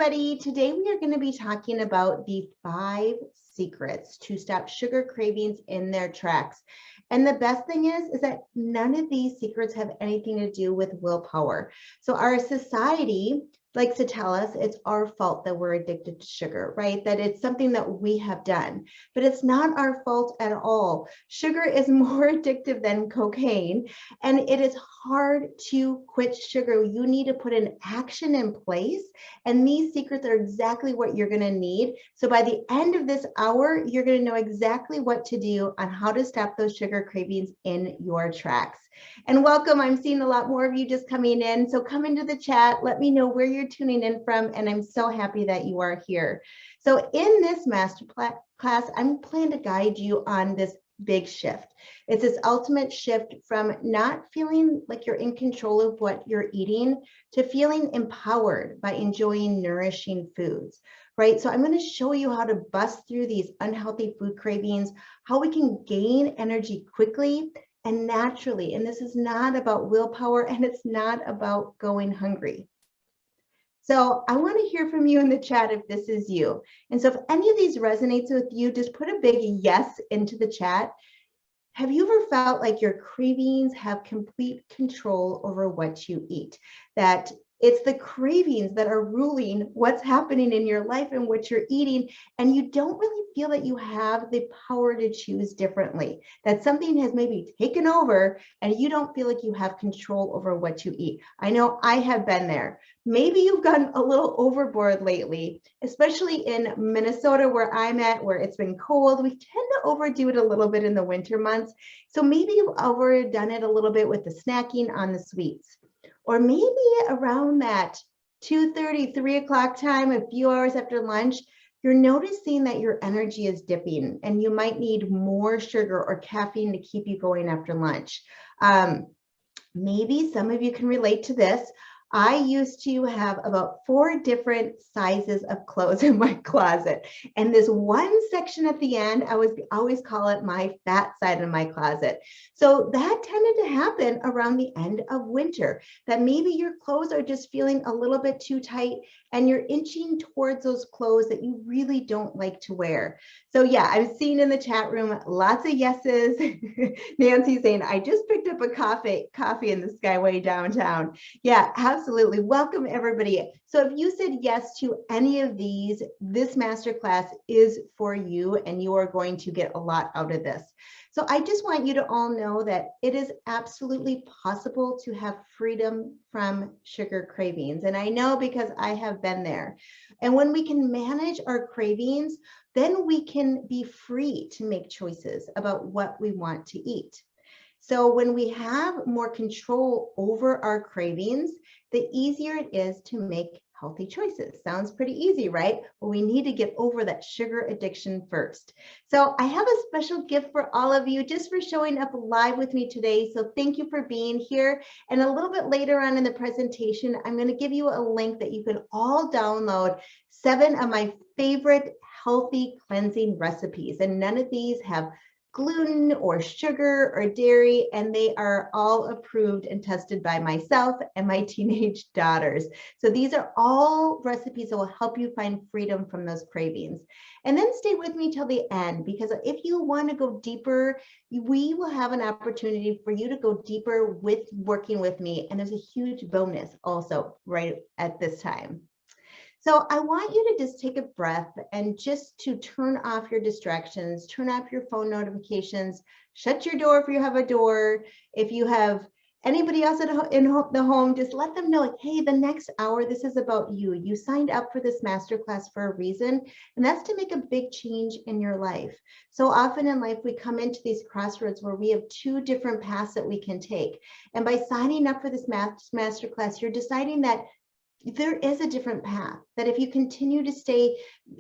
everybody. Today we are going to be talking about the 5 secrets to stop sugar cravings in their tracks. And the best thing is that none of these secrets have anything to do with willpower. So our society likes to tell us it's our fault that we're addicted to sugar, right? That it's something that we have done, but it's not our fault at all. Sugar is more addictive than cocaine, and it is hard to quit sugar. You need to put an action in place, and these secrets are exactly what you're going to need. So by the end of this hour, you're going to know exactly what to do on how to stop those sugar cravings in your tracks. And welcome, I'm seeing a lot more of you just coming in. So come into the chat, let me know where you're tuning in from, and I'm so happy that you are here. So in this master class, I'm planning to guide you on this big shift. It's this ultimate shift from not feeling like you're in control of what you're eating to feeling empowered by enjoying nourishing foods, right? So I'm going to show you how to bust through these unhealthy food cravings, how we can gain energy quickly and naturally. And this is not about willpower, and it's not about going hungry. So I want to hear from you in the chat if this is you. And so if any of these resonates with you, just put a big yes into the chat. Have you ever felt like your cravings have complete control over what you eat? That it's the cravings that are ruling what's happening in your life and what you're eating, and you don't really feel that you have the power to choose differently, that something has maybe taken over and you don't feel like you have control over what you eat. I know I have been there. Maybe you've gotten a little overboard lately, especially in Minnesota where I'm at, where it's been cold. We tend to overdo it a little bit in the winter months. So maybe you've overdone it a little bit with the snacking on the sweets. Or maybe around that 2:30, 3 o'clock time, a few hours after lunch, you're noticing that your energy is dipping and you might need more sugar or caffeine to keep you going after lunch. Maybe some of you can relate to this. I used to have about 4 different sizes of clothes in my closet. And this one section at the end, I always call it my fat side of my closet. So that tended to happen around the end of winter, that maybe your clothes are just feeling a little bit too tight and you're inching towards those clothes that you really don't like to wear. So yeah, I'm seeing in the chat room, lots of yeses. Nancy saying, I just picked up a coffee in the Skyway downtown. Yeah, absolutely. Welcome everybody. So if you said yes to any of these, this masterclass is for you and you are going to get a lot out of this. So I just want you to all know that it is absolutely possible to have freedom from sugar cravings. And I know because I have been there. And when we can manage our cravings, then we can be free to make choices about what we want to eat. So when we have more control over our cravings, the easier it is to make healthy choices. Sounds pretty easy, right? But we need to get over that sugar addiction first. So I have a special gift for all of you just for showing up live with me today. So thank you for being here. And a little bit later on in the presentation, I'm going to give you a link that you can all download 7 of my favorite healthy cleansing recipes. And none of these have gluten or sugar or dairy, and they are all approved and tested by myself and my teenage daughters. So these are all recipes that will help you find freedom from those cravings. And then stay with me till the end, because if you want to go deeper, we will have an opportunity for you to go deeper with working with me. And there's a huge bonus also right at this time. So I want you to just take a breath and just to turn off your distractions, turn off your phone notifications, shut your door if you have a door. If you have anybody else in the home, just let them know, like, hey, the next hour, this is about you. You signed up for this masterclass for a reason, and that's to make a big change in your life. So often in life, we come into these crossroads where we have 2 different paths that we can take. And by signing up for this masterclass, you're deciding that there is a different path, that if you continue to stay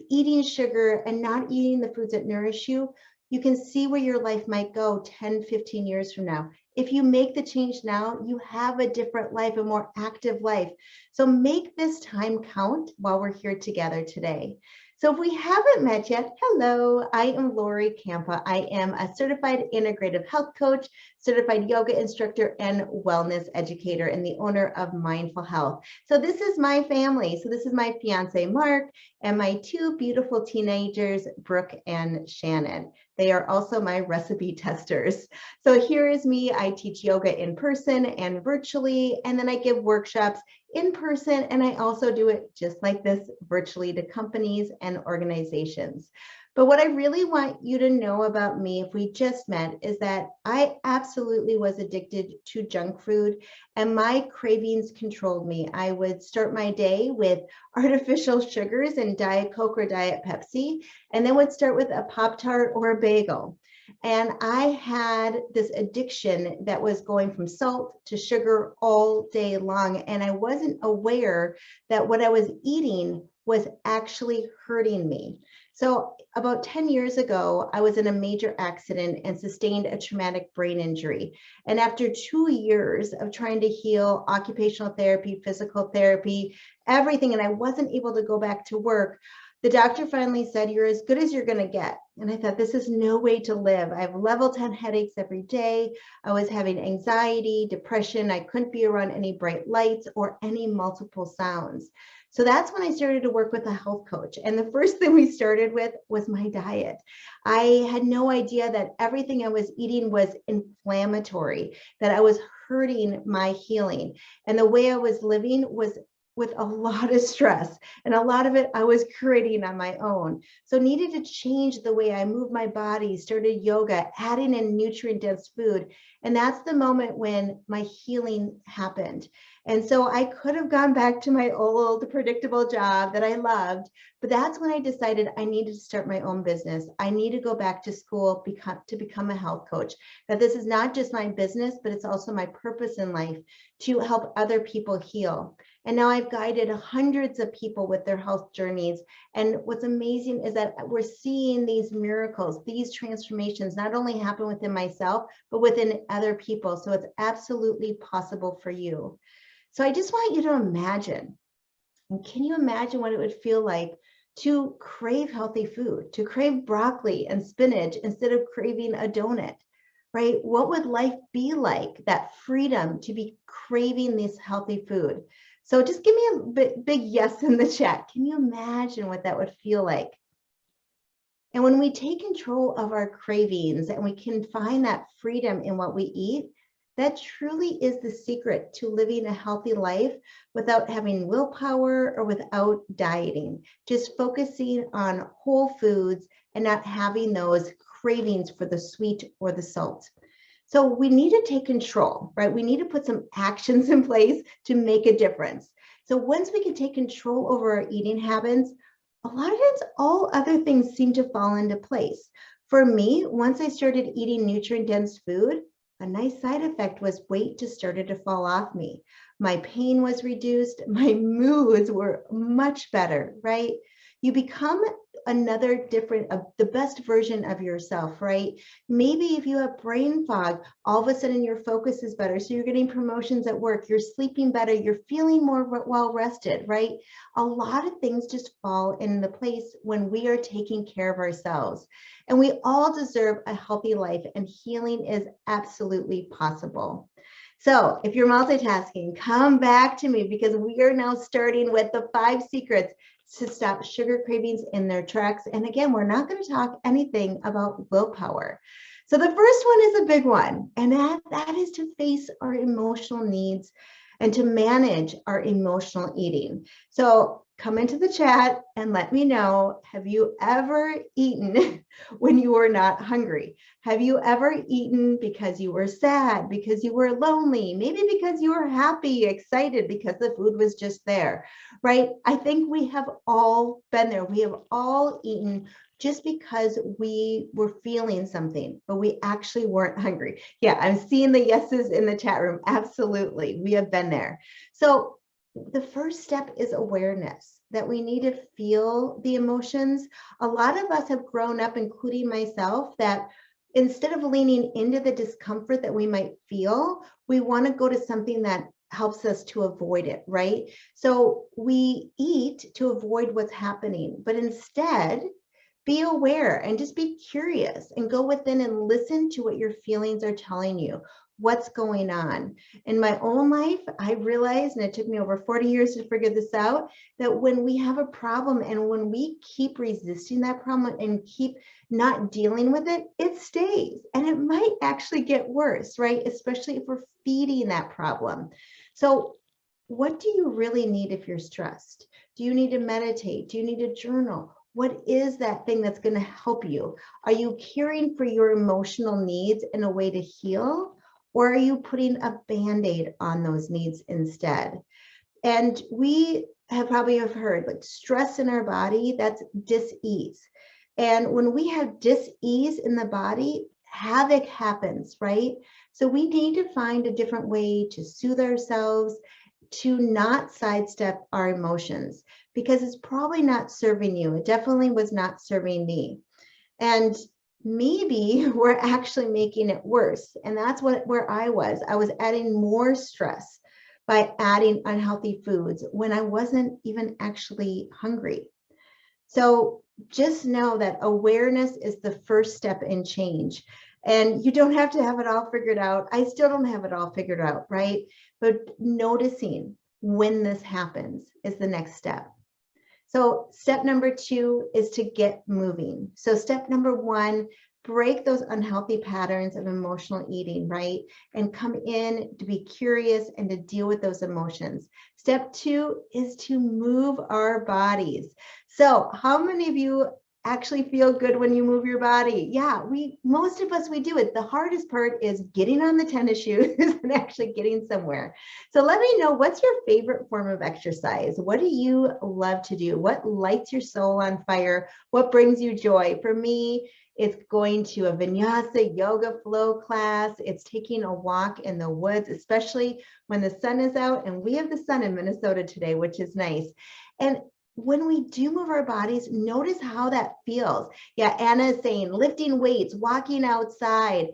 eating sugar and not eating the foods that nourish you, you can see where your life might go 10, 15 years from now. If you make the change now, you have a different life, a more active life. So make this time count while we're here together today. So if we haven't met yet, hello, I am Lori Kampa. I am a certified integrative health coach, certified yoga instructor, and wellness educator, and the owner of Mindful Health. So this is my family. So this is my fiance, Mark, and my two beautiful teenagers, Brooke and Shannon. They are also my recipe testers. So here is me. I teach yoga in person and virtually, and then I give workshops in person, and I also do it just like this virtually to companies and organizations. But what I really want you to know about me, if we just met, is that I absolutely was addicted to junk food, and my cravings controlled me. I would start my day with artificial sugars and Diet Coke or Diet Pepsi, and then would start with a Pop-Tart or a bagel. And I had this addiction that was going from salt to sugar all day long. And I wasn't aware that what I was eating was actually hurting me. So about 10 years ago, I was in a major accident and sustained a traumatic brain injury. And after 2 years of trying to heal, occupational therapy, physical therapy, everything, and I wasn't able to go back to work, the doctor finally said, "You're as good as you're going to get." And I thought, this is no way to live. I have level 10 headaches every day. I was having anxiety, depression. I couldn't be around any bright lights or any multiple sounds. So that's when I started to work with a health coach. And the first thing we started with was my diet. I had no idea that everything I was eating was inflammatory, that I was hurting my healing. And the way I was living was with a lot of stress, and a lot of it I was creating on my own. So needed to change the way I move my body, started yoga, adding in nutrient dense food. And that's the moment when my healing happened. And so I could have gone back to my old predictable job that I loved, but that's when I decided I needed to start my own business. I need to go back to school to become a health coach. That this is not just my business, but it's also my purpose in life to help other people heal. And now I've guided hundreds of people with their health journeys. And what's amazing is that we're seeing these miracles, these transformations not only happen within myself, but within other people. So it's absolutely possible for you. So I just want you to imagine, and can you imagine what it would feel like to crave healthy food, to crave broccoli and spinach instead of craving a donut, right? What would life be like, that freedom to be craving this healthy food? So just give me a big yes in the chat. Can you imagine what that would feel like? And when we take control of our cravings and we can find that freedom in what we eat, that truly is the secret to living a healthy life without having willpower or without dieting, just focusing on whole foods and not having those cravings for the sweet or the salt. So we need to take control, right? We need to put some actions in place to make a difference. So once we can take control over our eating habits, a lot of times all other things seem to fall into place. For me, once I started eating nutrient-dense food, a nice side effect was weight just started to fall off me. My pain was reduced. My moods were much better, right? You become another different, the best version of yourself, right? Maybe if you have brain fog, all of a sudden your focus is better. So you're getting promotions at work, you're sleeping better, you're feeling more well rested, right? A lot of things just fall into place when we are taking care of ourselves. And we all deserve a healthy life, and healing is absolutely possible. So if you're multitasking, come back to me, because we are now starting with the 5 secrets to stop sugar cravings in their tracks. And again, we're not going to talk anything about willpower. So the first one is a big one, and that is to face our emotional needs and to manage our emotional eating. So come into the chat and let me know, have you ever eaten when you were not hungry? Have you ever eaten because you were sad, because you were lonely, maybe because you were happy, excited because the food was just there, right? I think we have all been there. We have all eaten just because we were feeling something, but we actually weren't hungry. Yeah, I'm seeing the yeses in the chat room. Absolutely, we have been there. So the first step is awareness, that we need to feel the emotions. A lot of us have grown up, including myself, that instead of leaning into the discomfort that we might feel, we want to go to something that helps us to avoid it, right? So we eat to avoid what's happening, but instead be aware and just be curious and go within and listen to what your feelings are telling you, what's going on. In my own life, I realized, and it took me over 40 years to figure this out, that when we have a problem and when we keep resisting that problem and keep not dealing with it, it stays and it might actually get worse, right? Especially if we're feeding that problem. So what do you really need if you're stressed? Do you need to meditate? Do you need to journal? What is that thing that's going to help you? Are you caring for your emotional needs in a way to heal? Or are you putting a Band-Aid on those needs instead? And we have probably heard like stress in our body, that's dis-ease. And when we have dis-ease in the body, havoc happens, right? So we need to find a different way to soothe ourselves, to not sidestep our emotions, because it's probably not serving you. It definitely was not serving me. And maybe we're actually making it worse. And that's where I was. I was adding more stress by adding unhealthy foods when I wasn't even actually hungry. So just know that awareness is the first step in change. And you don't have to have it all figured out. I still don't have it all figured out, right? But noticing when this happens is the next step. So step number 2 is to get moving. So step number 1, break those unhealthy patterns of emotional eating, right? And come in to be curious and to deal with those emotions. Step 2 is to move our bodies. So how many of you actually feel good when you move your body? Yeah, most of us, we do it. The hardest part is getting on the tennis shoes and actually getting somewhere. So let me know, what's your favorite form of exercise? What do you love to do? What lights your soul on fire? What brings you joy? For me, it's going to a vinyasa yoga flow class. It's taking a walk in the woods, especially when the sun is out, and we have the sun in Minnesota today, which is nice. And when we do move our bodies, notice how that feels. Yeah, Anna is saying lifting weights, walking outside.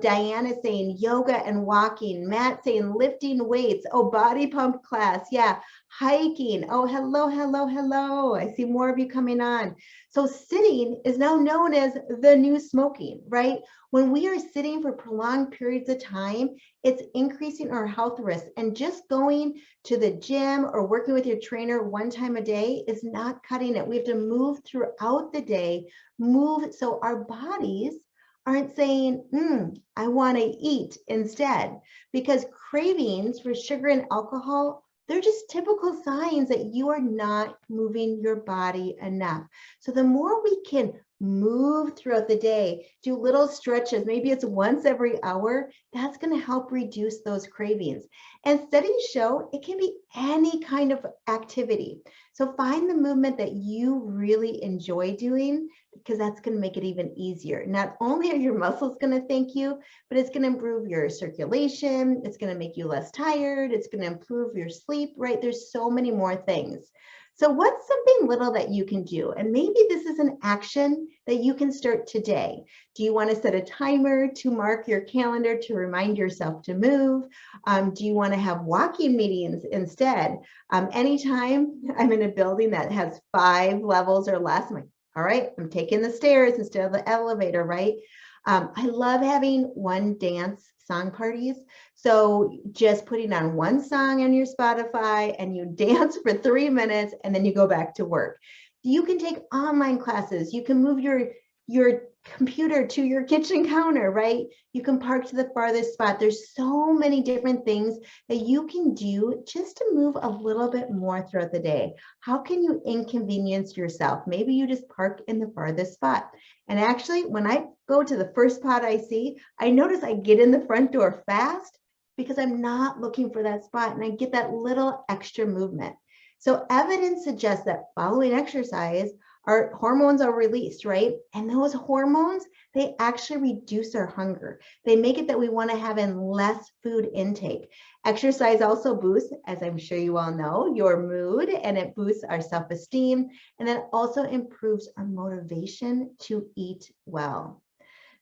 Diana is saying yoga and walking. Matt saying lifting weights. Oh, body pump class. Yeah, hiking. Oh, hello, hello, hello. I see more of you coming on. So sitting is now known as the new smoking, right? When we are sitting for prolonged periods of time, it's increasing our health risks. And just going to the gym or working with your trainer one time a day is not cutting it. We have to move throughout the day, move so our bodies aren't saying, I want to eat instead, because cravings for sugar and alcohol, they're just typical signs that you are not moving your body enough. So the more we can move throughout the day, do little stretches, maybe it's once every hour, that's going to help reduce those cravings. And studies show it can be any kind of activity. So find the movement that you really enjoy doing, because that's going to make it even easier. Not only are your muscles going to thank you, but it's going to improve your circulation. It's going to make you less tired. It's going to improve your sleep, right? There's so many more things. So what's something little that you can do? And maybe this is an action that you can start today. Do you want to set a timer to mark your calendar to remind yourself to move? Do you want to have walking meetings instead? Anytime I'm in a building that has 5 levels or less, I'm like, all right, I'm taking the stairs instead of the elevator, right? I love having one dance song parties. So just putting on one song on your Spotify and you dance for 3 minutes and then you go back to work. You can take online classes. You can move your computer to your kitchen counter, right? You can park to the farthest spot. There's so many different things that you can do just to move a little bit more throughout the day. How can you inconvenience yourself? Maybe you just park in the farthest spot. And actually, when I go to the first spot I see, I notice I get in the front door fast because I'm not looking for that spot and I get that little extra movement. So evidence suggests that following exercise, our hormones are released, right? And those hormones, they actually reduce our hunger. They make it that we want to have in less food intake. Exercise also boosts, as I'm sure you all know, your mood, and it boosts our self-esteem, and then also improves our motivation to eat well.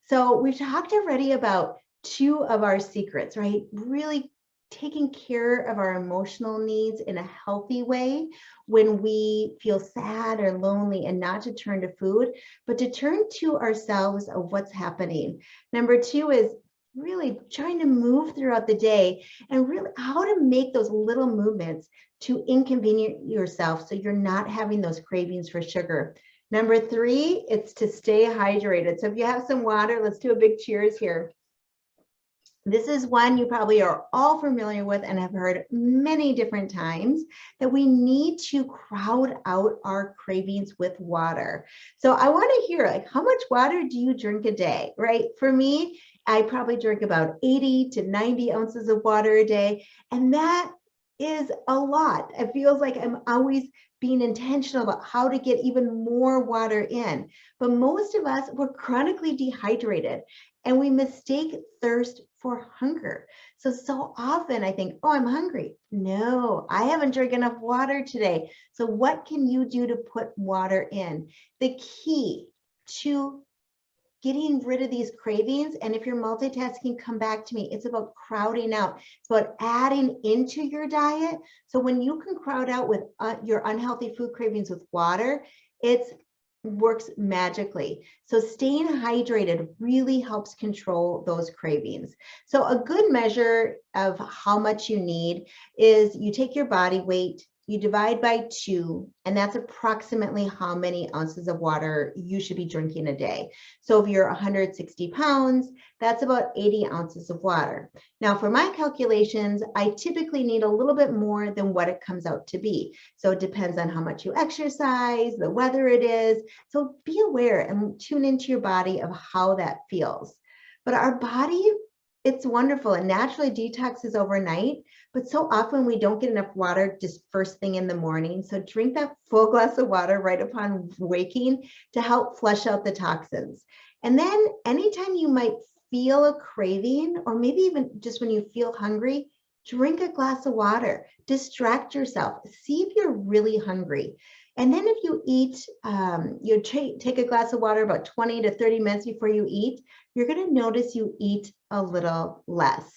So we've talked already about 2 of our secrets, right? Really taking care of our emotional needs in a healthy way when we feel sad or lonely, and not to turn to food, but to turn to ourselves of what's happening. Number two is really trying to move throughout the day, and really how to make those little movements to inconvenience yourself so you're not having those cravings for sugar. Number three, it's to stay hydrated. So if you have some water, let's do a big cheers here. This is one you probably are all familiar with and have heard many different times, that we need to crowd out our cravings with water. So I want to hear, like, how much water do you drink a day, right? For me, I probably drink about 80 to 90 ounces of water a day. And that is a lot. It feels like I'm always being intentional about how to get even more water in. But most of us, we're chronically dehydrated, and we mistake thirst for hunger. So often I think, oh, I'm hungry. No, I haven't drank enough water today. So what can you do to put water in? The key to getting rid of these cravings, and if you're multitasking, come back to me. It's about crowding out. It's about adding into your diet. So when you can crowd out with your unhealthy food cravings with water, it's works magically. So staying hydrated really helps control those cravings. So a good measure of how much you need is you take your body weight, you divide by 2, and that's approximately how many ounces of water you should be drinking a day. So if you're 160 pounds, that's about 80 ounces of water. Now for my calculations, I typically need a little bit more than what it comes out to be. So it depends on how much you exercise, the weather it is. So be aware and tune into your body of how that feels. But our body, it's wonderful, and naturally detoxes overnight, but so often we don't get enough water just first thing in the morning. So drink that full glass of water right upon waking to help flush out the toxins. And then anytime you might feel a craving, or maybe even just when you feel hungry, drink a glass of water, distract yourself, see if you're really hungry. And then if you eat, you take a glass of water about 20 to 30 minutes before you eat, you're going to notice you eat a little less.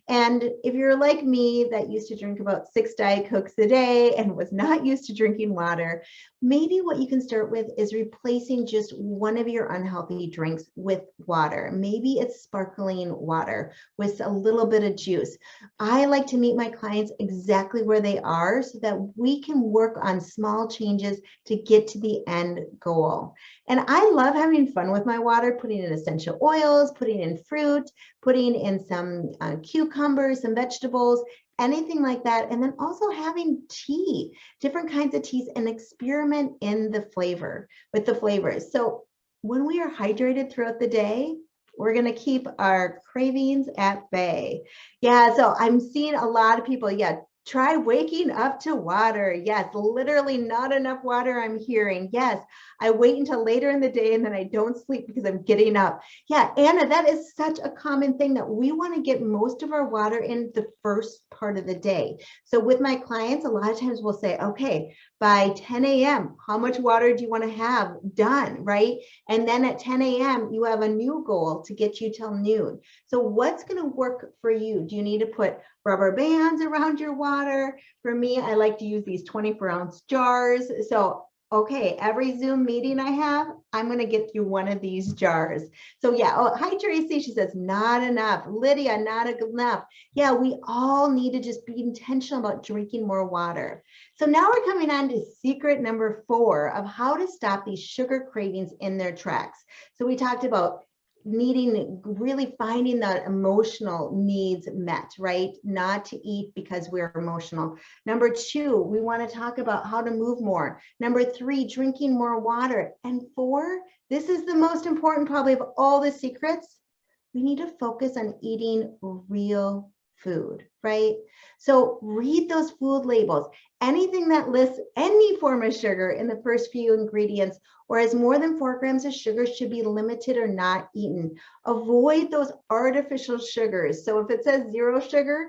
And if you're like me that used to drink about 6 Diet Cokes a day and was not used to drinking water, maybe what you can start with is replacing just one of your unhealthy drinks with water. Maybe it's sparkling water with a little bit of juice. I like to meet my clients exactly where they are so that we can work on small changes to get to the end goal. And I love having fun with my water, putting in essential oils, putting in fruit, putting in some cucumbers, some vegetables, anything like that. And then also having tea, different kinds of teas, and experiment in the flavor with the flavors. So when we are hydrated throughout the day, we're going to keep our cravings at bay. Yeah, so I'm seeing a lot of people, try waking up to water. Yes, literally not enough water, I'm hearing. Yes, I wait until later in the day and then I don't sleep because I'm getting up. Yeah, Anna, that is such a common thing, that we want to get most of our water in the first part of the day. So with my clients, a lot of times we'll say, okay, by 10 a.m., how much water do you want to have done, right? And then at 10 a.m., you have a new goal to get you till noon. So what's going to work for you? Do you need to put rubber bands around your water? For me, I like to use these 24-ounce jars. So, okay, every Zoom meeting I have, I'm going to get you one of these jars. So yeah, oh, hi Tracy, she says, not enough. Lydia, not enough. Yeah, we all need to just be intentional about drinking more water. So now we're coming on to secret number 4 of how to stop these sugar cravings in their tracks. So we talked about really finding that emotional needs met, right? Not to eat because we're emotional. Number 2, we want to talk about how to move more. Number 3, drinking more water. And 4, this is the most important probably of all the secrets, we need to focus on eating real food, right? So read those food labels. Anything that lists any form of sugar in the first few ingredients or has more than 4 grams of sugar should be limited or not eaten. Avoid those artificial sugars. So if it says 0 sugar,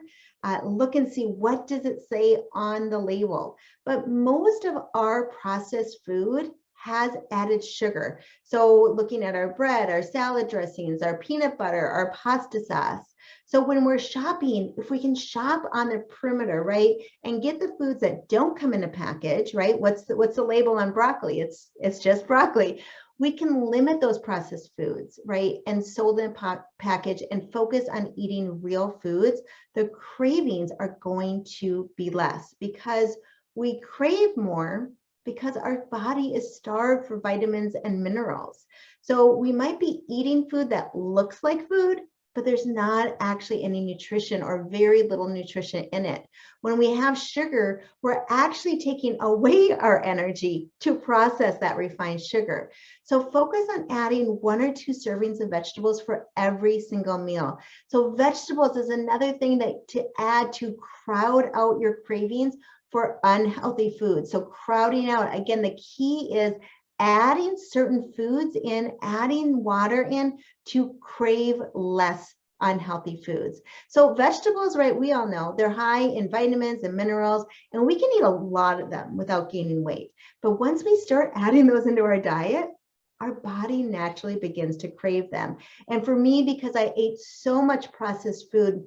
look and see what does it say on the label. But most of our processed food has added sugar. So looking at our bread, our salad dressings, our peanut butter, our pasta sauce. So when we're shopping, if we can shop on the perimeter, right, and get the foods that don't come in a package, right? What's the label on broccoli? It's just broccoli. We can limit those processed foods, right, and sold in a package and focus on eating real foods. The cravings are going to be less because we crave more because our body is starved for vitamins and minerals. So we might be eating food that looks like food, but there's not actually any nutrition or very little nutrition in it. When we have sugar, we're actually taking away our energy to process that refined sugar. So focus on adding 1 or 2 servings of vegetables for every single meal. So vegetables is another thing that to add to crowd out your cravings for unhealthy food. So crowding out, again, the key is adding certain foods in, adding water in to crave less unhealthy foods. So vegetables, right, we all know they're high in vitamins and minerals, and we can eat a lot of them without gaining weight. But once we start adding those into our diet, our body naturally begins to crave them. And for me, because I ate so much processed food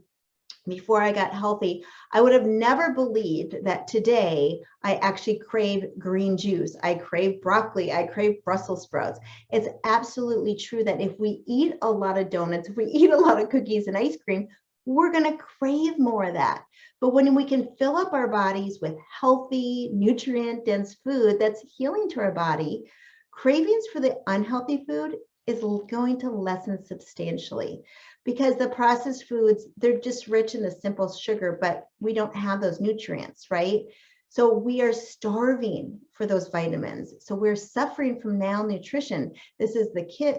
before I got healthy, I would have never believed that today I actually crave green juice. I crave broccoli. I crave Brussels sprouts. It's absolutely true that if we eat a lot of donuts, if we eat a lot of cookies and ice cream, we're going to crave more of that. But when we can fill up our bodies with healthy, nutrient-dense food that's healing to our body, cravings for the unhealthy food is going to lessen substantially. Because the processed foods, they're just rich in the simple sugar, but we don't have those nutrients, right? So we are starving for those vitamins. So we're suffering from malnutrition. This is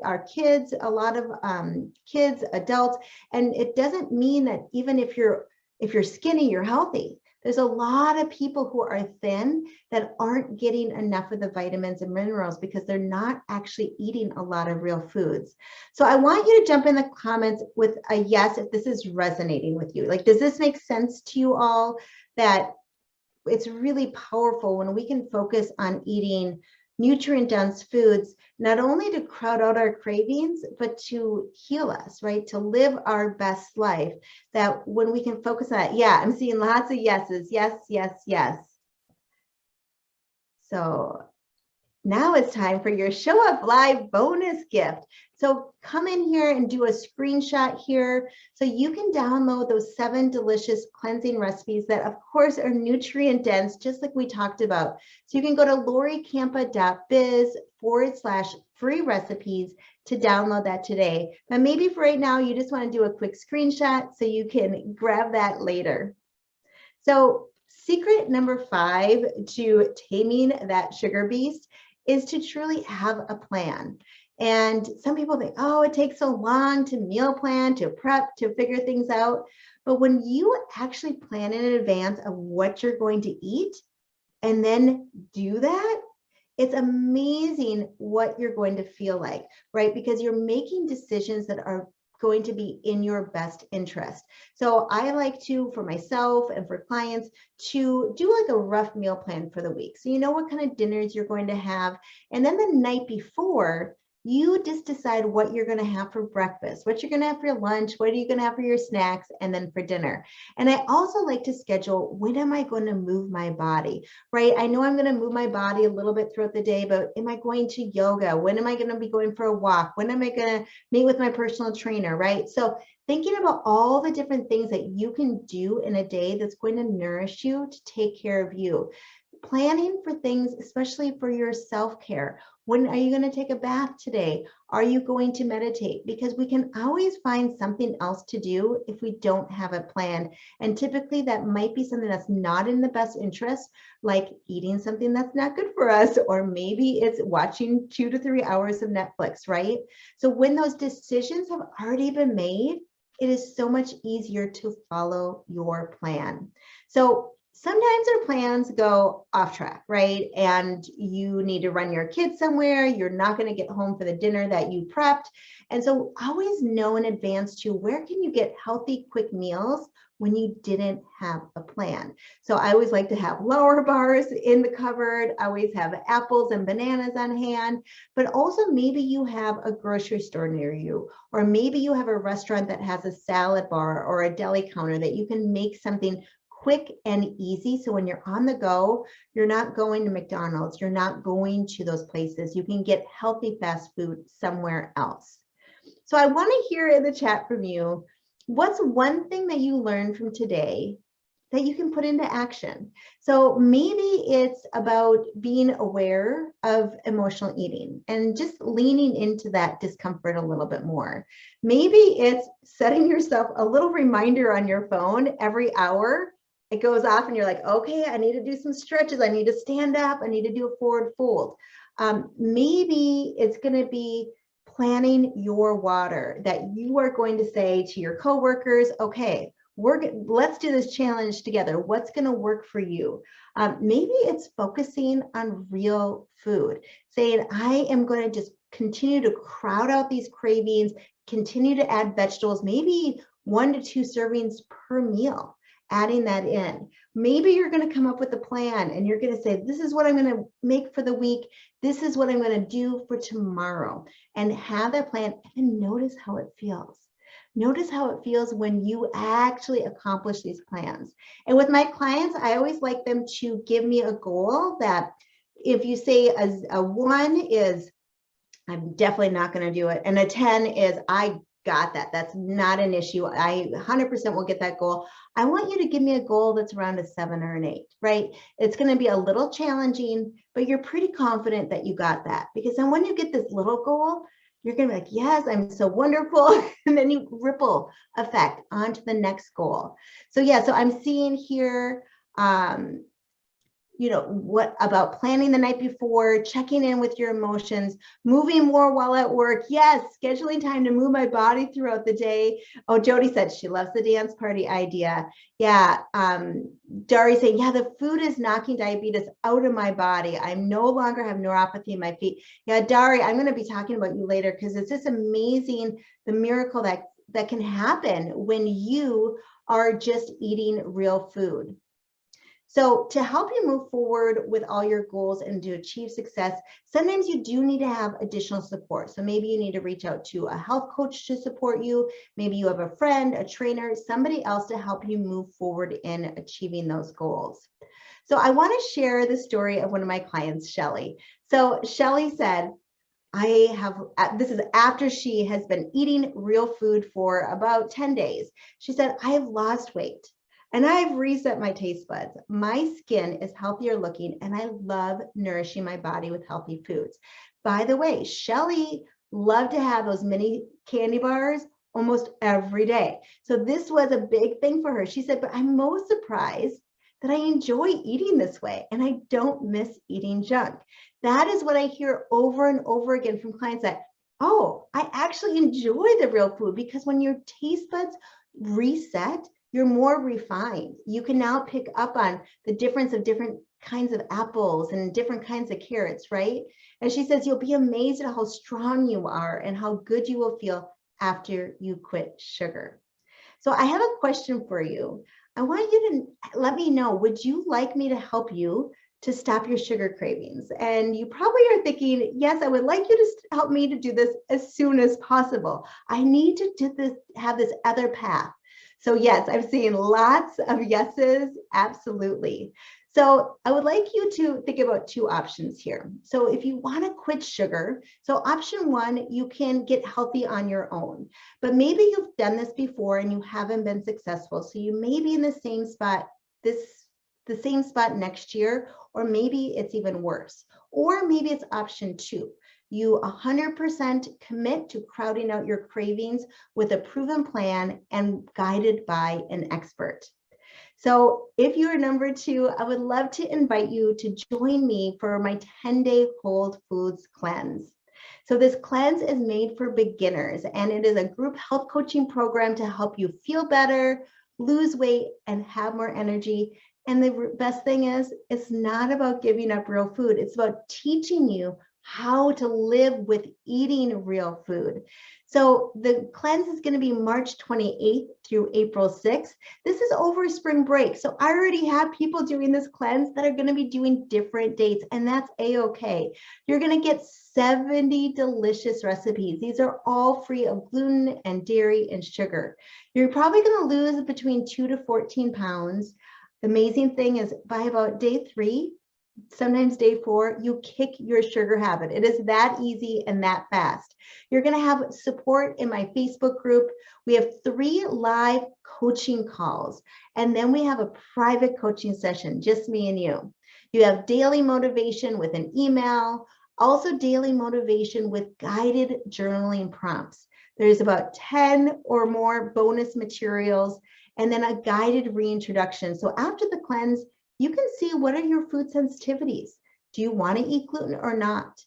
our kids, a lot of kids, adults, and it doesn't mean that even if you're skinny, you're healthy. There's a lot of people who are thin that aren't getting enough of the vitamins and minerals because they're not actually eating a lot of real foods. So I want you to jump in the comments with a yes if this is resonating with you. Like, does this make sense to you all? That it's really powerful when we can focus on eating nutrient-dense foods, not only to crowd out our cravings, but to heal us, right? To live our best life. That when we can focus on that, yeah, I'm seeing lots of yeses. Yes, yes, yes. So now it's time for your Show Up Live bonus gift. So come in here and do a screenshot here so you can download those 7 delicious cleansing recipes that, of course, are nutrient dense, just like we talked about. So you can go to lorikampa.biz/free recipes to download that today. But maybe for right now, you just want to do a quick screenshot so you can grab that later. So secret number 5 to taming that sugar beast is to truly have a plan. And some people think, oh, it takes so long to meal plan, to prep, to figure things out. But when you actually plan in advance of what you're going to eat and then do that, it's amazing what you're going to feel like, right? Because you're making decisions that are going to be in your best interest. So I like to, for myself and for clients, to do like a rough meal plan for the week. So you know what kind of dinners you're going to have. And then the night before, you just decide what you're going to have for breakfast, what you're going to have for your lunch, what are you going to have for your snacks, and then for dinner. And I also like to schedule, when am I going to move my body, right? I know I'm going to move my body a little bit throughout the day, but am I going to yoga? When am I going to be going for a walk? When am I going to meet with my personal trainer, right? So thinking about all the different things that you can do in a day that's going to nourish you, to take care of you. Planning for things, especially for your self-care. When are you going to take a bath today? Are you going to meditate? Because we can always find something else to do if we don't have a plan. And typically that might be something that's not in the best interest, like eating something that's not good for us, or maybe it's watching 2 to 3 hours of Netflix, right? So when those decisions have already been made, it is so much easier to follow your plan. So sometimes our plans go off track, right? And you need to run your kids somewhere. You're not going to get home for the dinner that you prepped. And so always know in advance too, where can you get healthy, quick meals when you didn't have a plan? So I always like to have lower bars in the cupboard. I always have apples and bananas on hand, but also maybe you have a grocery store near you, or maybe you have a restaurant that has a salad bar or a deli counter that you can make something quick and easy. So when you're on the go, you're not going to McDonald's, you're not going to those places. You can get healthy fast food somewhere else. So I want to hear in the chat from you, what's one thing that you learned from today that you can put into action? So maybe it's about being aware of emotional eating and just leaning into that discomfort a little bit more. Maybe it's setting yourself a little reminder on your phone every hour. It goes off and you're like, okay, I need to do some stretches. I need to stand up. I need to do a forward fold. Maybe it's going to be planning your water, that you are going to say to your coworkers, okay, let's do this challenge together. What's going to work for you? Maybe it's focusing on real food, saying, I am going to just continue to crowd out these cravings, continue to add vegetables, maybe 1 to 2 servings per meal, adding that in. Maybe you're going to come up with a plan and you're going to say, this is what I'm going to make for the week. This is what I'm going to do for tomorrow, and have that plan and notice how it feels. Notice how it feels when you actually accomplish these plans. And with my clients, I always like them to give me a goal that, if you say a 1 is, I'm definitely not going to do it, and a 10 is, I got that. That's not an issue. I 100% will get that goal. I want you to give me a goal that's around a 7 or an 8, right? It's going to be a little challenging, but you're pretty confident that you got that. Because then when you get this little goal, you're going to be like, yes, I'm so wonderful. And then you ripple effect onto the next goal. So yeah, so I'm seeing here, what about planning the night before, checking in with your emotions, moving more while at work? Yes, scheduling time to move my body throughout the day. Oh, Jody said she loves the dance party idea. Yeah, Dari saying, yeah, the food is knocking diabetes out of my body. I no longer have neuropathy in my feet. Yeah, Dari, I'm going to be talking about you later, because it's just amazing the miracle that can happen when you are just eating real food. So to help you move forward with all your goals and to achieve success, sometimes you do need to have additional support. So maybe you need to reach out to a health coach to support you. Maybe you have a friend, a trainer, somebody else to help you move forward in achieving those goals. So I want to share the story of one of my clients, Shelly. So Shelly said, this is after she has been eating real food for about 10 days. She said, I have lost weight. And I've reset my taste buds. My skin is healthier looking, and I love nourishing my body with healthy foods. By the way, Shelly loved to have those mini candy bars almost every day. So this was a big thing for her. She said, but I'm most surprised that I enjoy eating this way and I don't miss eating junk. That is what I hear over and over again from clients, that, oh, I actually enjoy the real food, because when your taste buds reset, you're more refined. You can now pick up on the difference of different kinds of apples and different kinds of carrots, right? And she says, you'll be amazed at how strong you are and how good you will feel after you quit sugar. So I have a question for you. I want you to let me know, would you like me to help you to stop your sugar cravings? And you probably are thinking, yes, I would like you to help me to do this as soon as possible. I need to do this, have this other path. So yes, I'm seeing lots of yeses, absolutely. So I would like you to think about 2 options here. So if you want to quit sugar, so option 1, you can get healthy on your own, but maybe you've done this before and you haven't been successful. So you may be in the same spot the same spot next year, or maybe it's even worse. Or maybe it's option 2. You 100% commit to crowding out your cravings with a proven plan and guided by an expert. So if you're number 2, I would love to invite you to join me for my 10-day Whole Foods Cleanse. So this cleanse is made for beginners, and it is a group health coaching program to help you feel better, lose weight, and have more energy And the best thing is, it's not about giving up real food. It's about teaching you how to live with eating real food. So the cleanse is going to be March 28th through April 6th. This is over spring break. So I already have people doing this cleanse that are going to be doing different dates, and that's a-okay. You're going to get 70 delicious recipes. These are all free of gluten and dairy and sugar. You're probably going to lose between 2 to 14 pounds. The amazing thing is, by about day 3, sometimes day 4, you kick your sugar habit. It is that easy and that fast. You're going to have support in my Facebook group. We have 3 live coaching calls, and then we have a private coaching session, just me and you. You have daily motivation with an email, also daily motivation with guided journaling prompts. There's about 10 or more bonus materials, and then a guided reintroduction. So after the cleanse, you can see what are your food sensitivities. Do you want to eat gluten or not?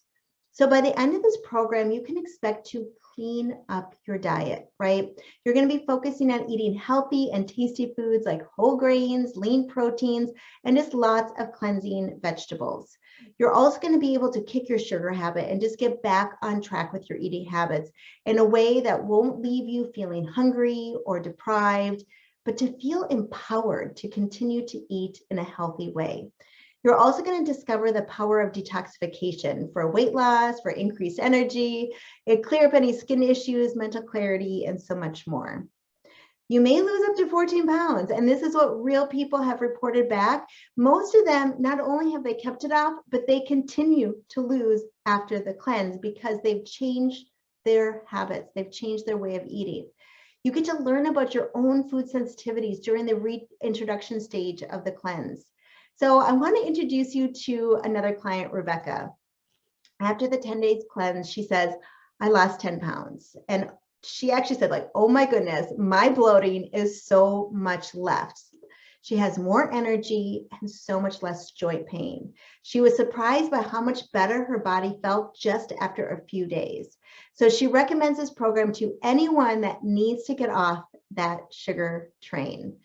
So by the end of this program, you can expect to clean up your diet, right? You're going to be focusing on eating healthy and tasty foods like whole grains, lean proteins, and just lots of cleansing vegetables. You're also going to be able to kick your sugar habit and just get back on track with your eating habits in a way that won't leave you feeling hungry or deprived, but to feel empowered to continue to eat in a healthy way. You're also going to discover the power of detoxification for weight loss, for increased energy, and clear up any skin issues, mental clarity, and so much more. You may lose up to 14 pounds, and this is what real people have reported back. Most of them, not only have they kept it off, but they continue to lose after the cleanse because they've changed their habits. They've changed their way of eating. You get to learn about your own food sensitivities during the reintroduction stage of the cleanse. So I want to introduce you to another client, Rebecca. After the 10 days cleanse, she says, I lost 10 pounds. And she actually said, like, oh my goodness, my bloating is so much left. She has more energy and so much less joint pain. She was surprised by how much better her body felt just after a few days. So she recommends this program to anyone that needs to get off that sugar train.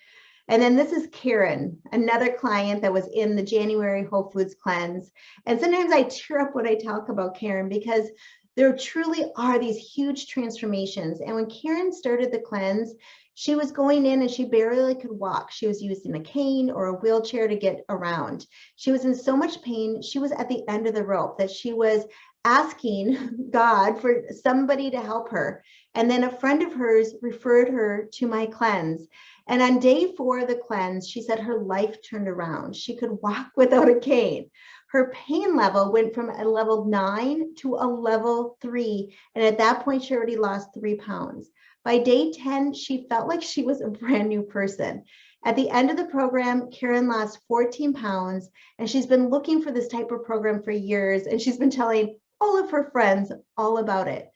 And then this is Karen, another client that was in the January Whole Foods cleanse. And sometimes I tear up when I talk about Karen because there truly are these huge transformations. And when Karen started the cleanse, she was going in and she barely could walk. She was using a cane or a wheelchair to get around. She was in so much pain. She was at the end of the rope that she was asking God for somebody to help her. And then a friend of hers referred her to my cleanse. And on day 4 of the cleanse, she said her life turned around. She could walk without a cane. Her pain level went from a level 9 to a level 3. And at that point, she already lost 3 pounds. By day 10, she felt like she was a brand new person. At the end of the program, Karen lost 14 pounds, and she's been looking for this type of program for years, and she's been telling all of her friends all about it.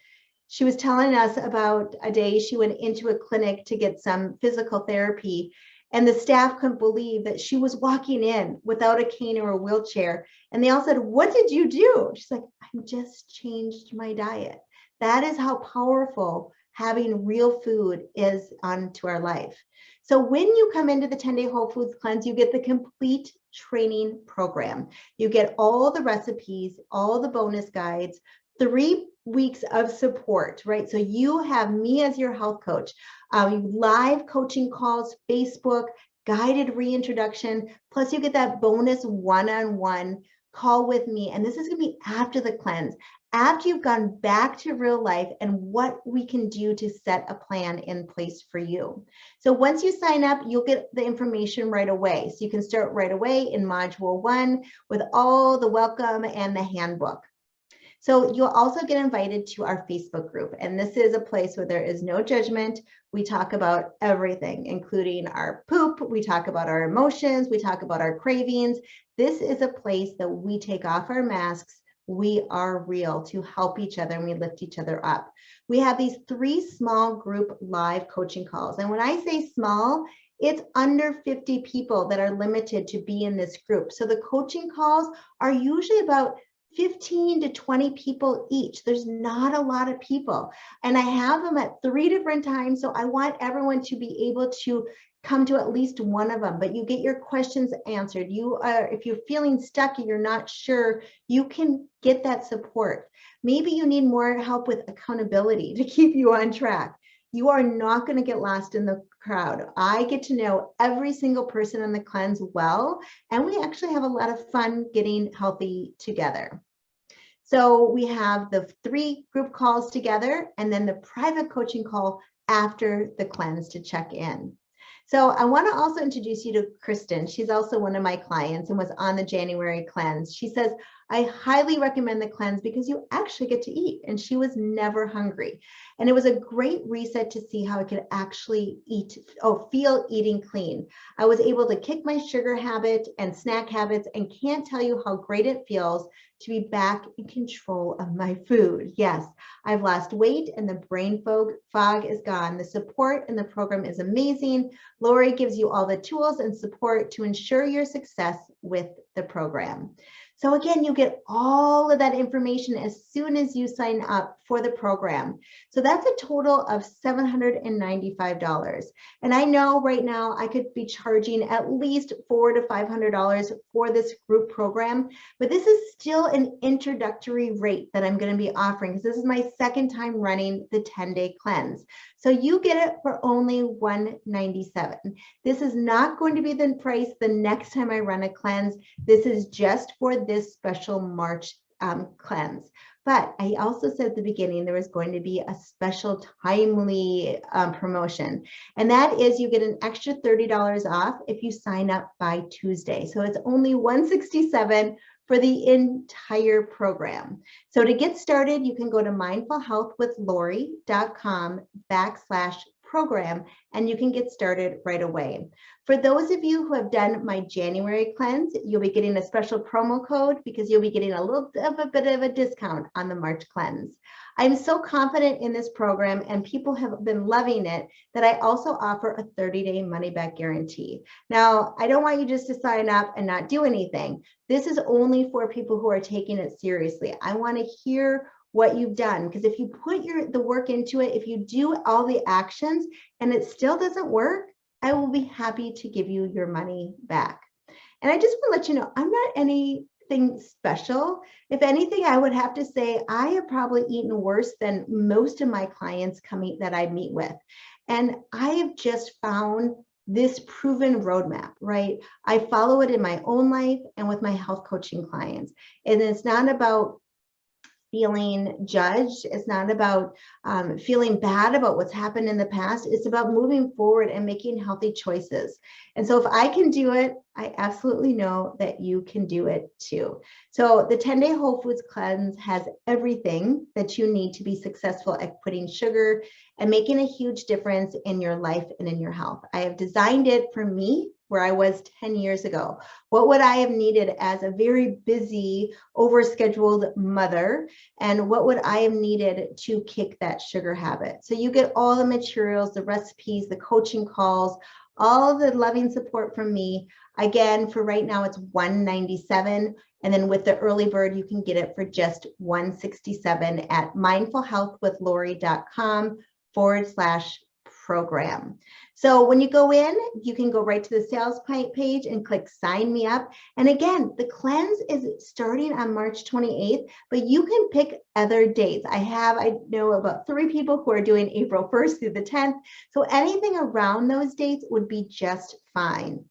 She was telling us about a day she went into a clinic to get some physical therapy, and the staff couldn't believe that she was walking in without a cane or a wheelchair. And they all said, "What did you do?" She's like, "I just changed my diet." That is how powerful having real food is onto our life. So when you come into the 10-day Whole Foods cleanse, you get the complete training program. You get all the recipes, all the bonus guides, 3 weeks of support, right? So you have me as your health coach, live coaching calls, Facebook, guided reintroduction, plus you get that bonus one-on-one call with me. And this is going to be after the cleanse, after you've gone back to real life and what we can do to set a plan in place for you. So once you sign up, you'll get the information right away. So you can start right away in module 1 with all the welcome and the handbook. So you'll also get invited to our Facebook group. And this is a place where there is no judgment. We talk about everything, including our poop. We talk about our emotions. We talk about our cravings. This is a place that we take off our masks. We are real to help each other and we lift each other up. We have these 3 small group live coaching calls. And when I say small, it's under 50 people that are limited to be in this group. So the coaching calls are usually about 15 to 20 people each. There's not a lot of people. And I have them at 3 different times. So I want everyone to be able to come to at least one of them, but you get your questions answered. If you're feeling stuck and you're not sure, you can get that support. Maybe you need more help with accountability to keep you on track. You are not going to get lost in the crowd. I get to know every single person in the cleanse well, and we actually have a lot of fun getting healthy together. So we have the 3 group calls together and then the private coaching call after the cleanse to check in. So I want to also introduce you to Kristen. She's also one of my clients and was on the January cleanse. She says, I highly recommend the cleanse because you actually get to eat, and she was never hungry. And it was a great reset to see how I could actually feel eating clean. I was able to kick my sugar habit and snack habits, and can't tell you how great it feels to be back in control of my food. Yes, I've lost weight and the brain fog is gone. The support in the program is amazing. Lori gives you all the tools and support to ensure your success with the program. So again, you get all of that information as soon as you sign up for the program. So that's a total of $795. And I know right now I could be charging at least $400 to $500 for this group program, but this is still an introductory rate that I'm going to be offering because this is my second time running the 10-day cleanse. So you get it for only $197. This is not going to be the price the next time I run a cleanse. This is just for this special March cleanse. But I also said at the beginning there was going to be a special timely promotion, and that is you get an extra $30 off if you sign up by Tuesday. So it's only $167 for the entire program. So to get started, you can go to mindfulhealthwithlori.com/program, and you can get started right away. For those of you who have done my January cleanse, you'll be getting a special promo code because you'll be getting a little bit of a discount on the March cleanse. I'm so confident in this program and people have been loving it that I also offer a 30-day money-back guarantee. Now, I don't want you just to sign up and not do anything. This is only for people who are taking it seriously. I want to hear what you've done, because if you put the work into it, if you do all the actions and it still doesn't work, I will be happy to give you your money back. And I just want to let you know, I'm not anything special. If anything, I would have to say I have probably eaten worse than most of my clients that I meet with. And I have just found this proven roadmap, right? I follow it in my own life and with my health coaching clients. And it's not about feeling judged. It's not about feeling bad about what's happened in the past. It's about moving forward and making healthy choices. And so if I can do it, I absolutely know that you can do it too. So the 10-day Whole Foods Cleanse has everything that you need to be successful at quitting sugar and making a huge difference in your life and in your health. I have designed it for me where I was 10 years ago. What would I have needed as a very busy, overscheduled mother? And what would I have needed to kick that sugar habit? So you get all the materials, the recipes, the coaching calls, all the loving support from me. Again, for right now, it's $197. And then with the early bird, you can get it for just $167 at mindfulhealthwithlori.com/program. So when you go in, you can go right to the sales page and click sign me up. And again, the cleanse is starting on March 28th, but you can pick other dates. I know about 3 people who are doing April 1st through the 10th. So anything around those dates would be just fine.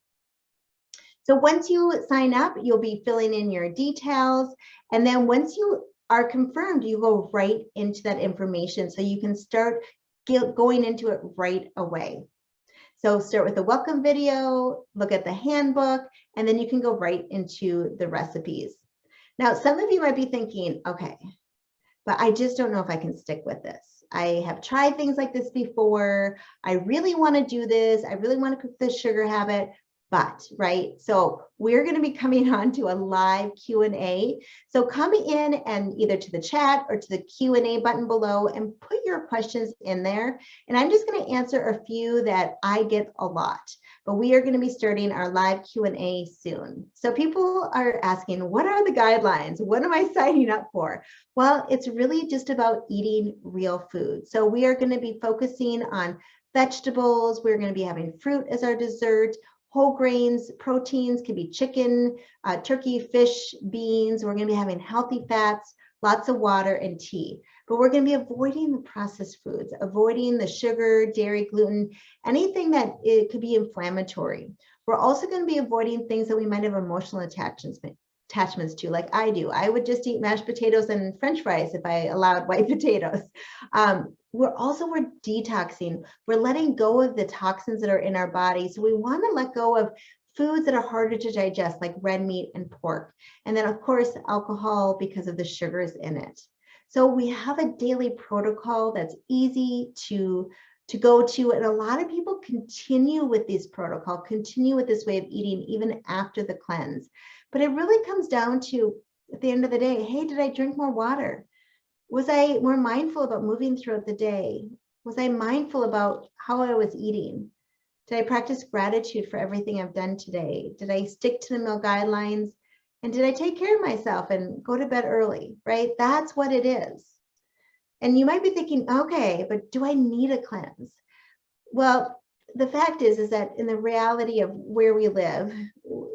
So once you sign up, you'll be filling in your details. And then once you are confirmed, you go right into that information. So you can start going into it right away. So start with the welcome video, look at the handbook, and then you can go right into the recipes. Now, some of you might be thinking, okay, but I just don't know if I can stick with this. I have tried things like this before. I really want to do this. I really want to cook this sugar habit, but, right? So we're going to be coming on to a live Q&A. So come in and either to the chat or to the Q&A button below and put your questions in there. And I'm just going to answer a few that I get a lot. But we are going to be starting our live Q&A soon. So people are asking, what are the guidelines? What am I signing up for? Well, it's really just about eating real food. So we are going to be focusing on vegetables. We're going to be having fruit as our dessert. Whole grains, proteins, could be chicken, turkey, fish, beans. We're going to be having healthy fats, lots of water, and tea. But we're going to be avoiding the processed foods, avoiding the sugar, dairy, gluten, anything that it could be inflammatory. We're also going to be avoiding things that we might have emotional attachments to, like I do. I would just eat mashed potatoes and French fries if I allowed white potatoes. We're detoxing. We're letting go of the toxins that are in our body. So we want to let go of foods that are harder to digest, like red meat and pork. And then, of course, alcohol because of the sugars in it. So we have a daily protocol that's easy to go to. And a lot of people continue with this protocol, continue with this way of eating even after the cleanse. But it really comes down to, at the end of the day, hey, did I drink more water? Was I more mindful about moving throughout the day? Was I mindful about how I was eating? Did I practice gratitude for everything I've done today? Did I stick to the meal guidelines? And did I take care of myself and go to bed early, right? That's what it is. And you might be thinking, okay, but do I need a cleanse? Well, the fact is that in the reality of where we live,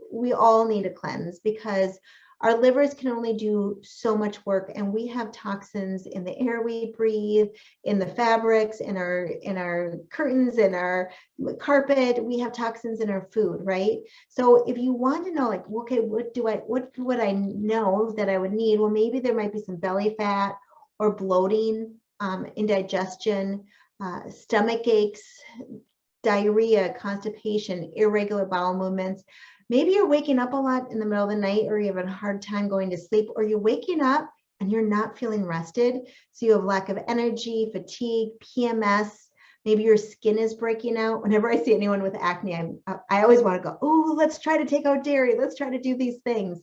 we all need a cleanse because our livers can only do so much work, and we have toxins in the air we breathe, in the fabrics, in our curtains, in our carpet. We have toxins in our food, right? So if you want to know, like, okay, what would I know that I would need? Well, maybe there might be some belly fat or bloating, indigestion, stomach aches, diarrhea, constipation, irregular bowel movements. Maybe you're waking up a lot in the middle of the night, or you're having a hard time going to sleep, or you're waking up and you're not feeling rested. So you have lack of energy, fatigue, PMS. Maybe your skin is breaking out. Whenever I see anyone with acne, I always want to go, oh, let's try to take out dairy. Let's try to do these things.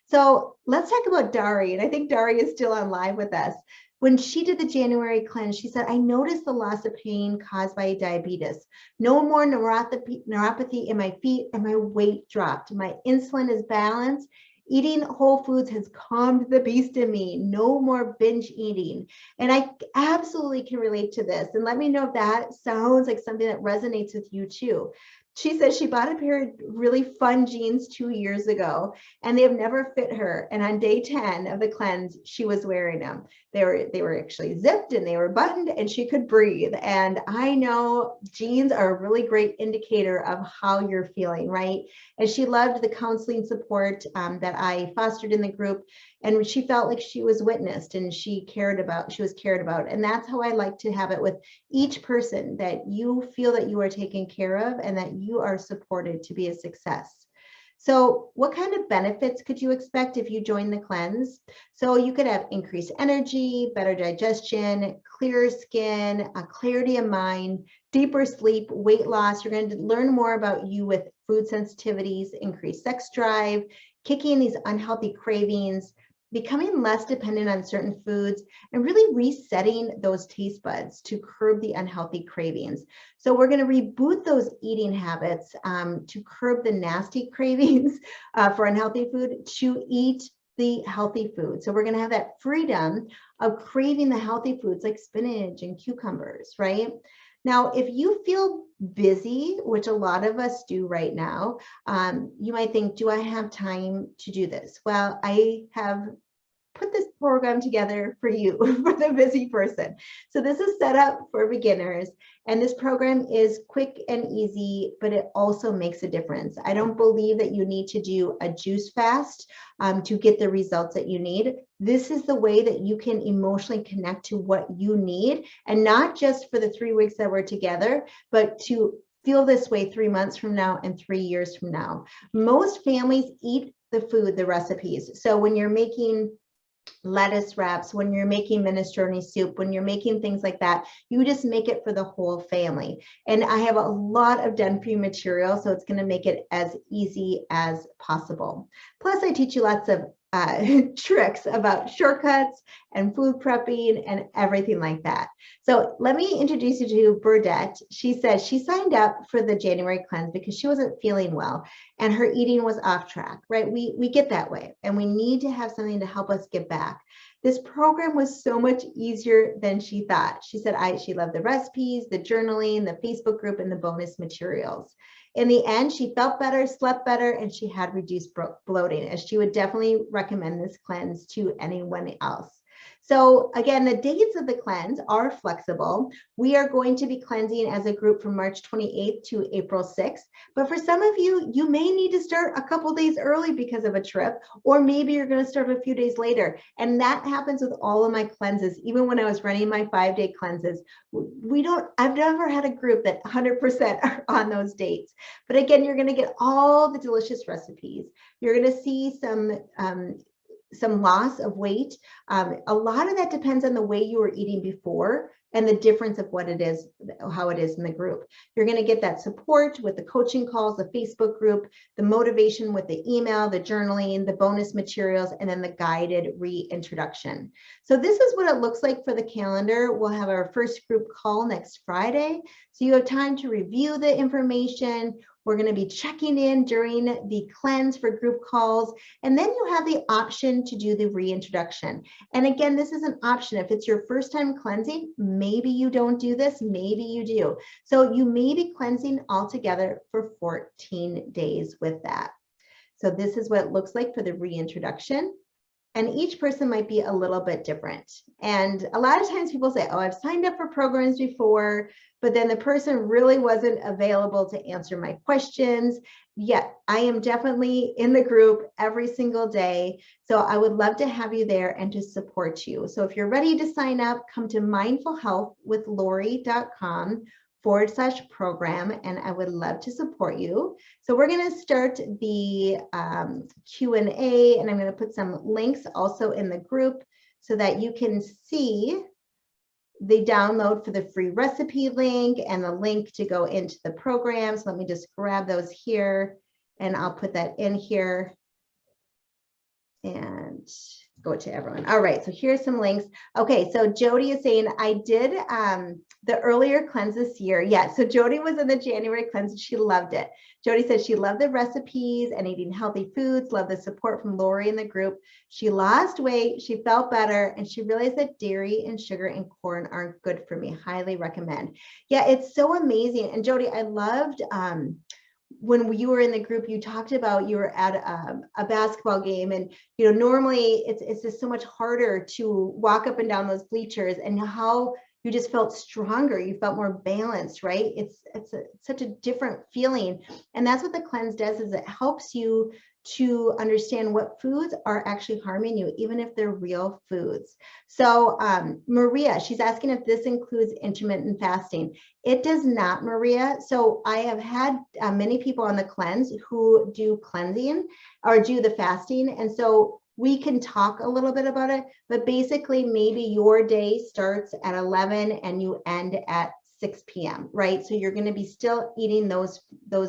So let's talk about Dari. And I think Dari is still on live with us. When she did the January cleanse, she said, I noticed the loss of pain caused by diabetes. No more neuropathy in my feet, and my weight dropped. My insulin is balanced. Eating whole foods has calmed the beast in me. No more binge eating. And I absolutely can relate to this. And let me know if that sounds like something that resonates with you too. She says she bought a pair of really fun jeans 2 years ago, and they have never fit her. And on day 10 of the cleanse, she was wearing them. They were actually zipped and they were buttoned, and she could breathe. And I know jeans are a really great indicator of how you're feeling, right? And she loved the counseling support that I fostered in the group. And she felt like she was witnessed and she was cared about. And that's how I like to have it with each person, that you feel that you are taken care of and that you are supported to be a success. So what kind of benefits could you expect if you join the cleanse? So you could have increased energy, better digestion, clearer skin, a clarity of mind, deeper sleep, weight loss. You're going to learn more about you with food sensitivities, increased sex drive, kicking these unhealthy cravings, becoming less dependent on certain foods, and really resetting those taste buds to curb the unhealthy cravings. So we're going to reboot those eating habits to curb the nasty cravings for unhealthy food, to eat the healthy food. So we're going to have that freedom of craving the healthy foods like spinach and cucumbers, right? Now, if you feel busy, which a lot of us do right now, you might think, do I have time to do this? Well, I have put this program together for you, for the busy person. So this is set up for beginners, and this program is quick and easy, but it also makes a difference. I don't believe that you need to do a juice fast to get the results that you need. This is the way that you can emotionally connect to what you need, and not just for the 3 weeks that we're together, but to feel this way 3 months from now and 3 years from now. Most families eat the food, the recipes. So when you're making lettuce wraps, when you're making minestrone soup, when you're making things like that, you just make it for the whole family. And I have a lot of done for you material, so it's going to make it as easy as possible. Plus, I teach you lots of tricks about shortcuts and food prepping and everything like that. So let me introduce you to Burdette. She said she signed up for the January cleanse because she wasn't feeling well and her eating was off track, right? We get that way and we need to have something to help us get back. This program was so much easier than she thought. She said she loved the recipes, the journaling, the Facebook group, and the bonus materials. In the end, she felt better, slept better, and she had reduced bloating, and she would definitely recommend this cleanse to anyone else. So again, the dates of the cleanse are flexible. We are going to be cleansing as a group from March 28th to April 6th. But for some of you, you may need to start a couple days early because of a trip, or maybe you're going to start a few days later. And that happens with all of my cleanses. Even when I was running my 5-day cleanses, I've never had a group that 100% are on those dates. But again, you're going to get all the delicious recipes. You're going to see some loss of weight. A lot of that depends on the way you were eating before and the difference of what it is, how it is in the group. You're going to get that support with the coaching calls, the Facebook group, the motivation with the email, the journaling, the bonus materials, and then the guided reintroduction. So this is what it looks like for the calendar. We'll have our first group call next Friday. So you have time to review the information. We're going to be checking in during the cleanse for group calls, and then you have the option to do the reintroduction. And again, this is an option. If it's your first time cleansing, maybe you don't do this, maybe you do. So you may be cleansing altogether for 14 days with that. So this is what it looks like for the reintroduction. And each person might be a little bit different. And a lot of times people say, oh, I've signed up for programs before, but then the person really wasn't available to answer my questions. Yet I am definitely in the group every single day. So I would love to have you there and to support you. So if you're ready to sign up, come to mindfulhealthwithlori.com/program, and I would love to support you. So we're going to start the Q&A, and I'm going to put some links also in the group so that you can see the download for the free recipe link and the link to go into the program. So let me just grab those here and I'll put that in here and go to everyone. All right, so here's some links. Okay, so Jody is saying, I did the earlier cleanse this year. Yeah, so Jody was in the January cleanse and she loved it. Jody said she loved the recipes and eating healthy foods, loved the support from Lori in the group. She lost weight, she felt better, and she realized that dairy and sugar and corn aren't good for me. Highly recommend. Yeah, it's so amazing. And Jody, I loved when you were in the group, you talked about you were at a basketball game, and normally it's just so much harder to walk up and down those bleachers, and how you just felt stronger, you felt more balanced, right? It's such a different feeling, and that's what the cleanse does, is it helps you to understand what foods are actually harming you, even if they're real foods. So Maria, she's asking if this includes intermittent fasting. It does not, Maria. So I have had many people on the cleanse who do cleansing or do the fasting. And so we can talk a little bit about it, but basically maybe your day starts at 11 and you end at 6 p.m., right? So you're going to be still eating those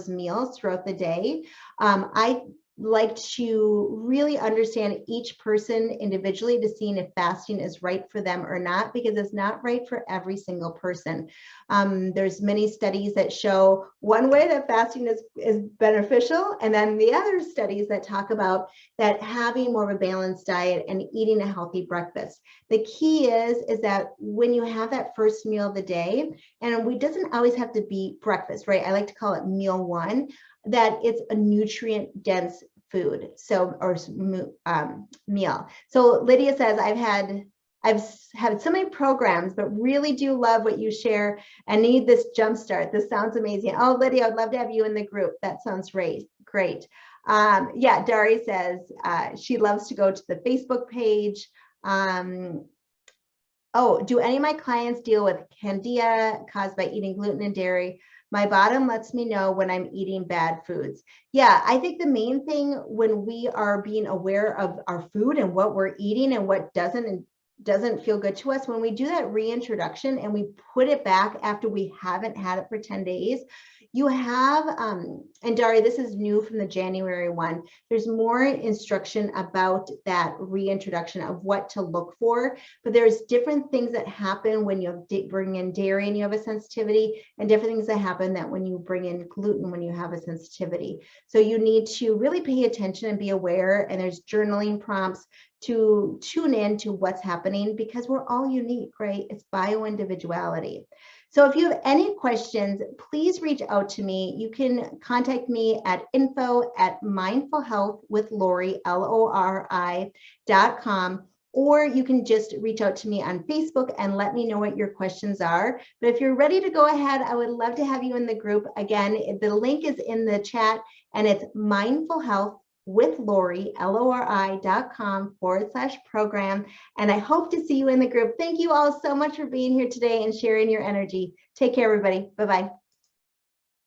meals throughout the day. I like to really understand each person individually to see if fasting is right for them or not, because it's not right for every single person. There's many studies that show one way that fasting is beneficial, and then the other studies that talk about that having more of a balanced diet and eating a healthy breakfast. The key is that when you have that first meal of the day, and it doesn't always have to be breakfast, right? I like to call it meal one, that it's a nutrient dense food, meal. So Lydia says, I've had so many programs, but really do love what you share and need this jump start. This sounds amazing. Oh, Lydia, I'd love to have you in the group. That sounds great. Yeah, Dari says she loves to go to the Facebook page. Oh, do any of my clients deal with candida caused by eating gluten and dairy? My bottom lets me know when I'm eating bad foods. Yeah, I think the main thing when we are being aware of our food and what we're eating and what doesn't feel good to us, when we do that reintroduction and we put it back after we haven't had it for 10 days, you have, and Daria, this is new from the January one, there's more instruction about that reintroduction of what to look for, but there's different things that happen when you bring in dairy and you have a sensitivity, and different things that happen that when you bring in gluten when you have a sensitivity. So you need to really pay attention and be aware, and there's journaling prompts to tune in to what's happening, because we're all unique, right? It's bio-individuality. So if you have any questions, please reach out to me. You can contact me at info@mindfulhealthwithlori, LORI.com, or you can just reach out to me on Facebook and let me know what your questions are. But if you're ready to go ahead, I would love to have you in the group. Again, the link is in the chat, and it's mindfulhealthwithlori, LORI.com/program. And I hope to see you in the group. Thank you all so much for being here today and sharing your energy. Take care, everybody. Bye-bye.